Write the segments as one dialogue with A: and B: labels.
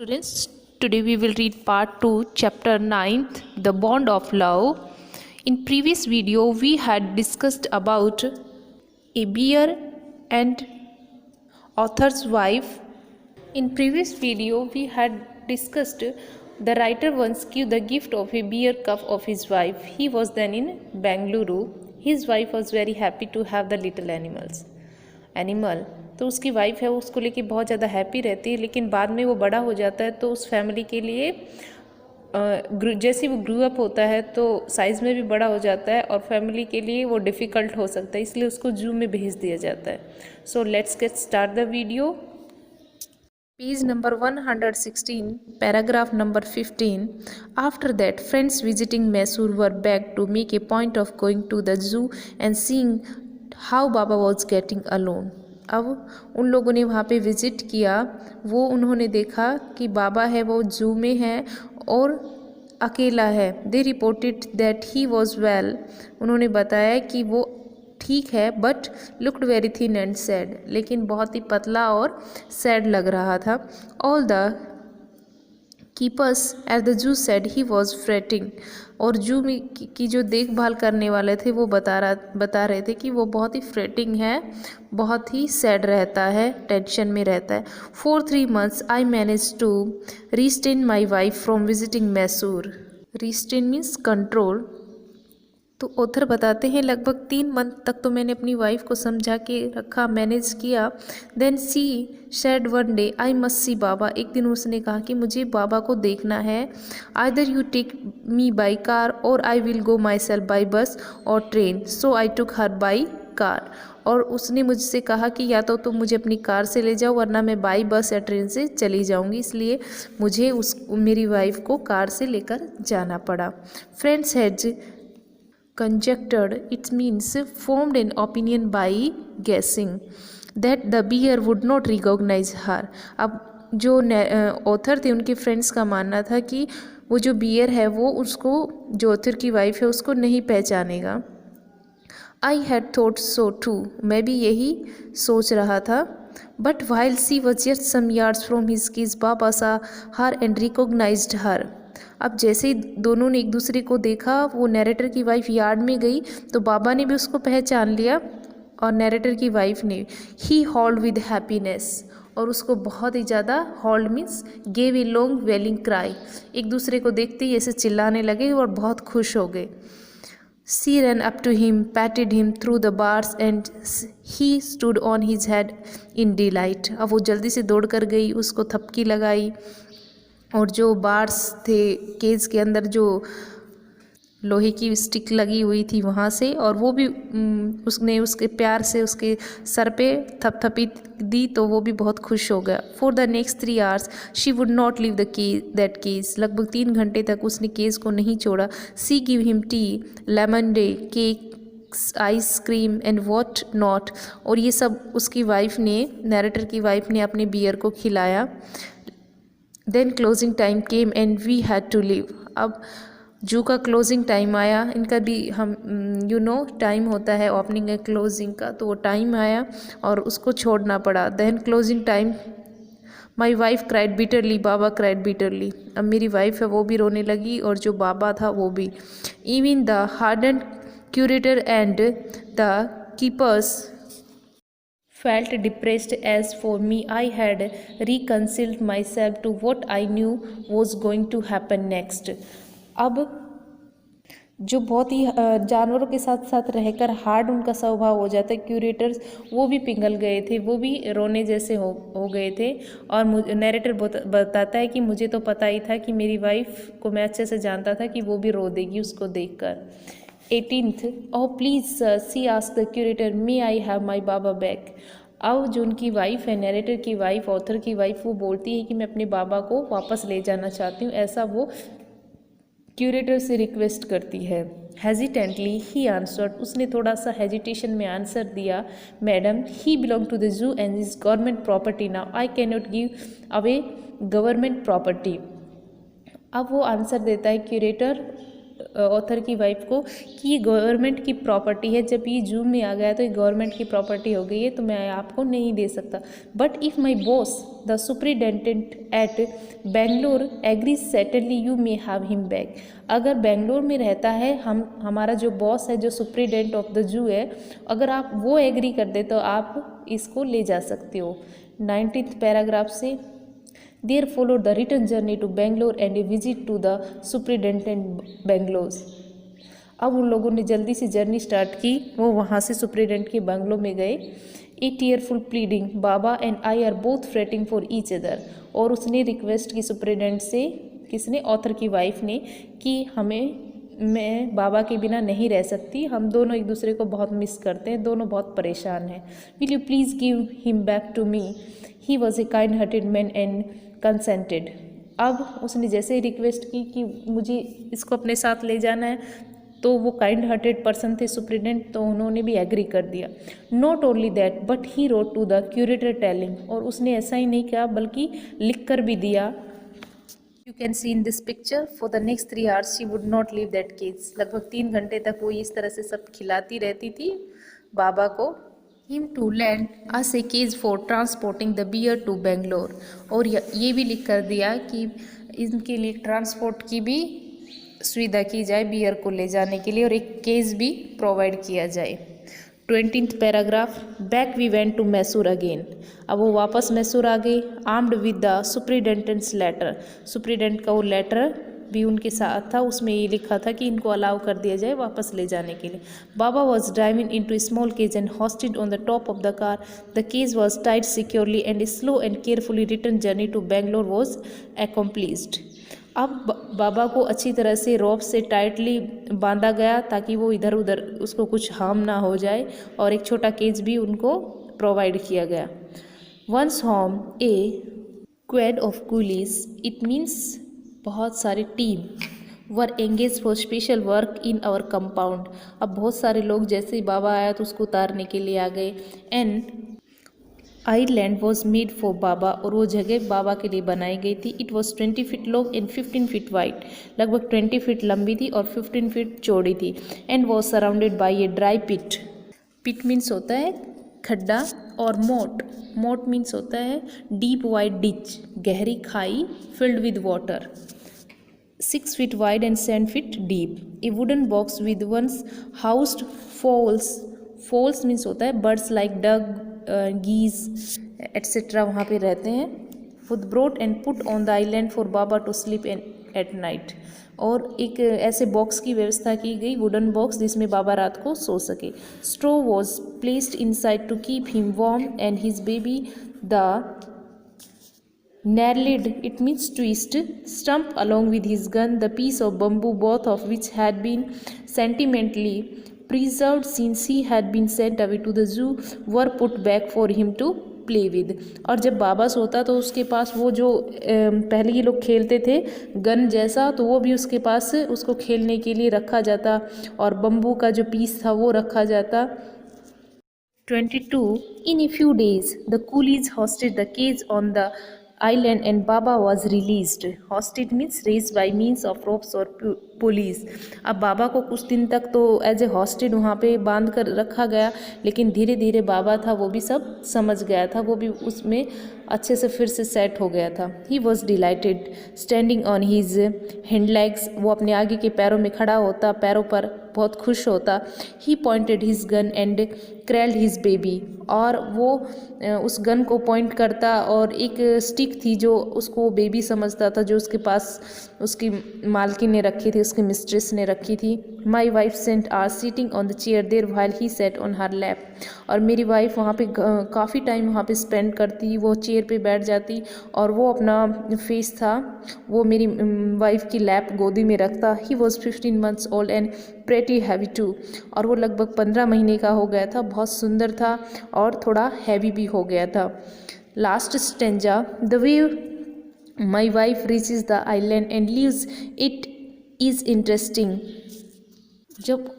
A: Students, today we will read part 2, chapter 9th, The Bond of Love. In previous video, we had discussed about a bear and author's wife. In previous video, we had discussed the writer once gave the gift of a bear cub of his wife. He was then in Bengaluru. His wife was very happy to have the little animal. तो उसकी wife है वो उसको लेके बहुत ज़्यादा happy रहती है, लेकिन बाद में वो बड़ा हो जाता है तो उस फैमिली के लिए जैसे वो ग्रू अप होता है तो साइज़ में भी बड़ा हो जाता है और फैमिली के लिए वो डिफ़िकल्ट हो सकता है, इसलिए उसको जू में भेज दिया जाता है. So let's get start the video. Page number 116, paragraph number 15. After that, friends visiting Mysore were begged to make a point of going to the zoo and seeing how Baba was getting along. अब उन लोगों ने वहाँ पे visit किया, वो उन्होंने देखा कि बाबा है वो जू में है और अकेला है. दे reported that he was well. उन्होंने बताया कि वो ठीक है but looked very thin and sad, लेकिन बहुत ही पतला और सैड लग रहा था. All the keepers at the zoo said he was fretting. और जू में की जो देखभाल करने वाले थे वो बता रहे थे कि वो बहुत ही फ्रेटिंग है, बहुत ही सैड रहता है, टेंशन में रहता है. For 3 months I manage to restrain my wife from visiting Mysore. Restrain means control. तो ऑथर बताते हैं लगभग 3 मंथ तक तो मैंने अपनी वाइफ को समझा के रखा, मैनेज किया. Then she said one day I must see Baba. एक दिन उसने कहा कि मुझे बाबा को देखना है. Either you take me by car or I will go myself by bus or train. So I took her by car. और उसने मुझसे कहा कि या तो तुम मुझे अपनी कार से ले जाओ वरना मैं बाई बस या ट्रेन से चली जाऊंगी, इसलिए मुझे मेरी वाइफ को कार से लेकर जाना पड़ा. Friends has conjectured, it means formed an opinion by guessing that the bear would not recognize her. अब जो ऑथर थे उनके फ्रेंड्स का मानना था कि वो जो बियर है वो उसको, जो ऑथर की वाइफ है उसको नहीं पहचानेगा. I had thought so too. मैं भी यही सोच रहा था. But while she was just some yards from his kiss, Baba saw her and recognized her. अब जैसे ही दोनों ने एक दूसरे को देखा, वो नैरेटर की वाइफ यार्ड में गई तो बाबा ने भी उसको पहचान लिया और नैरेटर की वाइफ ने. He howled with happiness. और उसको बहुत ही ज़्यादा, howled means gave a long wailing cry. एक दूसरे को देखते ही ऐसे चिल्लाने लगे और बहुत खुश हो गए. She ran up to him, patted him through the bars and he stood on his head in delight. अब वो जल्दी से दौड़ कर गई, उसको थपकी लगाई और जो बार्स थे केज के अंदर, जो लोहे की स्टिक लगी हुई थी वहाँ से, और वो भी उसने उसके प्यार से उसके सर पे थपथपी दी तो वो भी बहुत खुश हो गया. For the next 3 hours she would not leave that cage. लगभग 3 घंटे तक उसने केज को नहीं छोड़ा. She give him tea, lemonade, cake, ice cream and what not. और ये सब उसकी वाइफ ने, नैरेटर की वाइफ ने अपने बियर को खिलाया. Then closing time came and we had to leave. अब जू का क्लोजिंग टाइम आया. इनका भी हम टाइम होता है ओपनिंग एंड क्लोजिंग का, तो वो टाइम आया और उसको छोड़ना पड़ा. Then closing time my wife cried bitterly, Baba cried bitterly. अब मेरी वाइफ है वो भी रोने लगी और जो बाबा था वो भी. Even the harden curator and the keepers felt depressed. As for me, I had reconciled myself to what I knew was going to happen next. अब जो बहुत ही जानवरों के साथ साथ रहकर हार्ड उनका स्वभाव हो जाता है, क्यूरेटर्स, वो भी पिघल गए थे, वो भी रोने जैसे हो गए थे. और नैरेटर बताता है कि मुझे तो पता ही था कि मेरी वाइफ को मैं अच्छे से जानता था कि वो भी रो देगी उसको देखकर. 18th, oh please sir, she asked the curator, may I have my Baba back. अब जो उनकी वाइफ है, नैरेटर की वाइफ, ऑथर की वाइफ, वो बोलती है कि मैं अपने बाबा को वापस ले जाना चाहती हूँ, ऐसा वो क्यूरेटर से रिक्वेस्ट करती है. Hesitantly he answered. उसने थोड़ा सा हेजिटेशन में आंसर दिया, madam he belong to the zoo and is government property now. I can not give away government property. अब वो आंसर देता है क्यूरेटर ऑथर की वाइफ को कि ये गवर्नमेंट की प्रॉपर्टी है, जब ये जू में आ गया तो ये गवर्नमेंट की प्रॉपर्टी हो गई है, तो मैं आपको नहीं दे सकता। But if my boss the superintendent at Bangalore agrees certainly you may have him back. अगर बेंगलोर में रहता है हमारा जो बॉस है, जो सुपरिटेंडेंट ऑफ द जू है, अगर आप वो एग्री कर दे तो आप इसको ले जा सकते हो। 19th पैराग्राफ से there followed the return journey to Bangalore and a visit to the superintendent Bangalore। अब उन लोगों ने जल्दी से जर्नी स्टार्ट की, वो वहाँ से सुपरिटेंडेंट के बंगलो में गए। A tearful pleading Baba and I are both fretting for each other. और उसने रिक्वेस्ट की सुपरिटेंडेंट से, किसने, ऑथर की वाइफ ने, कि मैं बाबा के बिना नहीं रह सकती, हम दोनों एक दूसरे को बहुत मिस करते हैं, दोनों बहुत परेशान हैं। Will you please give him back to me, he was a kind hearted man and consented. अब उसने जैसे ही रिक्वेस्ट की कि मुझे इसको अपने साथ ले जाना है, तो वो काइंड हार्टेड पर्सन थे सुपरिटेंडेंट, तो उन्होंने भी एग्री कर दिया। Not only that but he wrote to the curator telling. और उसने ऐसा ही नहीं किया बल्कि लिख कर भी दिया। You can see in this picture for the next 3 hours she would not leave that cage. लगभग 3 घंटे तक वो इस तरह से सब खिलाती रहती थी बाबा को। Him to lend us a cage for transporting the bear to Bangalore. और ये भी लिख कर दिया कि इनके लिए ट्रांसपोर्ट की भी सुविधा की जाए बियर को ले जाने के लिए, और एक केज भी प्रोवाइड किया जाए। 20th paragraph back we went to Mysore again. अब वो वापस मैसूर आ गए, armed with the superintendent's letter. Superintendent का वो लेटर भी उनके साथ था, उसमें ये लिखा था कि इनको अलाउ कर दिया जाए वापस ले जाने के लिए। Baba was driving into small cage and hoisted on the top of the car. The cage was tied securely and slow and carefully return journey to Bangalore was accomplished. अब बाबा को अच्छी तरह से रॉप से टाइटली बांधा गया ताकि वो इधर उधर उसको कुछ हार्म ना हो जाए, और एक छोटा केज भी उनको प्रोवाइड किया गया। Once home a squad of coolies, it means बहुत सारी team, were engage for special work in our compound. अब बहुत सारे लोग जैसे ही बाबा आया तो उसको उतारने के लिए आ गए। And island was made for Baba, और वो जगह बाबा के लिए बनाई गई थी। It was 20 feet long and 15 feet wide. लगभग 20 feet लंबी थी और 15 feet चौड़ी थी। And was surrounded by a dry pit. Pit means होता है खड्डा, और मोट मीन्स होता है डीप वाइड डिच, गहरी खाई filled with water. 6 feet wide and 7 feet deep. A wooden box with once housed fowls. Fowls means होता है birds like duck, geese, etc. वहाँ पे रहते हैं। Was brought and put on the island for Baba to sleep at night. और एक ऐसे box की व्यवस्था की गई, वुडन बॉक्स, जिसमें बाबा रात को सो सके। Straw was placed inside to keep him warm and his baby. The Narlid, it means twist, stump along with his gun, the piece of bamboo, both of which had been sentimentally preserved since he had been sent away to the zoo, were put back for him to play with। और जब बाबा सोता तो उसके पास वो जो पहले ये लोग खेलते थे गन जैसा, तो वो भी उसके पास उसको खेलने के लिए रखा जाता, और बम्बू का जो पीस था वो रखा जाता। 22 In a few days the coolies hoisted the cage on the island and Baba was released. Hoisted means raised by means of ropes or pulleys। अब बाबा को कुछ दिन तक तो एज ए हॉस्टेड वहाँ पे बांध कर रखा गया, लेकिन धीरे धीरे बाबा था वो भी सब समझ गया था, वो भी उसमें अच्छे से फिर से सेट हो गया था। He was delighted standing on his hand legs. वो अपने आगे के पैरों में खड़ा होता, पैरों पर बहुत खुश होता। He pointed his gun and cradled his baby. और वो उस गन को पॉइंट करता, और एक स्टिक थी जो उसको बेबी समझता था, जो उसके पास उसकी मालकिन ने रखी थी, उसकी मिस्ट्रेस ने रखी थी। My wife sent are sitting on the chair there while he sat on her lap. और मेरी वाइफ वहाँ पे काफ़ी टाइम वहाँ पे स्पेंड करती, वो चेयर पे बैठ जाती, और वो अपना फेस था वो मेरी वाइफ की लैप गोदी में रखता। He was 15 months old and pretty heavy too. और वो लगभग 15 महीने का हो गया था, बहुत सुंदर था और थोड़ा हैवी भी हो गया था। Last stanza, the way my wife reaches the island and leaves it is interesting. जब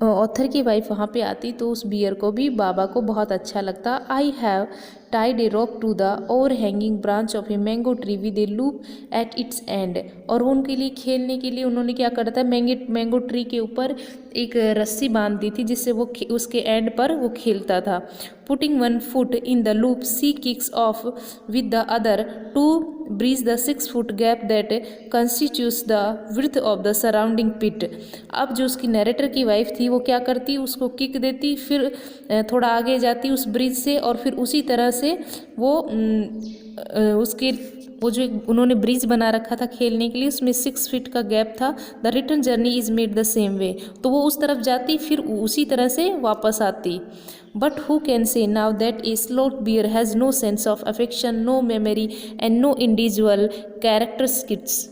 A: ऑथर की वाइफ वहाँ पे आती तो उस बियर को भी बाबा को बहुत अच्छा लगता। I have tied a rope to the overhanging branch of a mango tree with a loop at its end। और उनके लिए खेलने के लिए उन्होंने क्या करा था, मैंगो ट्री के ऊपर एक रस्सी बांध दी थी जिससे वो उसके एंड पर वो खेलता था। Putting one foot in the loop she kicks off with the other to bridge the 6 foot gap that constitutes the width of the surrounding pit. अब जो उसकी नरेटर की वाइफ थी वो क्या करती, उसको किक देती, फिर थोड़ा आगे जाती उस ब्रिज से, और फिर उसी तरह से वो वो जो उन्होंने ब्रिज बना रखा था खेलने के लिए, उसमें 6 फीट का गैप था। The return journey is made the same way, तो वो उस तरफ जाती फिर उसी तरह से वापस आती। But who can say now that a sloth bear has no sense of affection, no memory and no individual characteristics.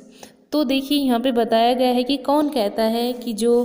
A: तो देखिए यहाँ पे बताया गया है कि कौन कहता है कि जो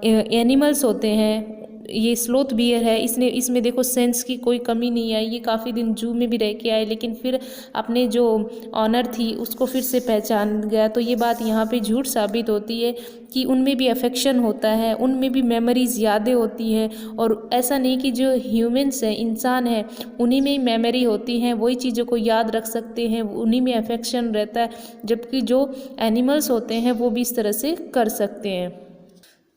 A: एनिमल्स होते हैं, ये स्लोथ बियर है, इसमें देखो सेंस की कोई कमी नहीं आई, ये काफ़ी दिन जू में भी रह के आए लेकिन फिर अपने जो ऑनर थी उसको फिर से पहचान गया। तो ये बात यहाँ पे झूठ साबित होती है कि उनमें भी अफेक्शन होता है, उनमें भी मेमोरीज यादें होती हैं, और ऐसा नहीं कि जो ह्यूमंस हैं, इंसान हैं, उन्हीं में ही मेमोरी होती हैं, वही चीज़ों को याद रख सकते हैं, उन्हीं में अफेक्शन रहता है, जबकि जो एनिमल्स होते हैं वो भी इस तरह से कर सकते हैं।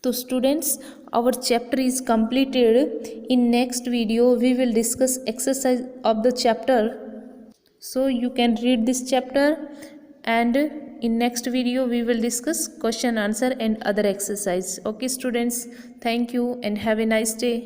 A: तो students, our chapter is completed. In next video we will discuss exercise of the chapter, so you can read this chapter, and in next video we will discuss question answer and other exercise. Okay students, thank you and have a nice day.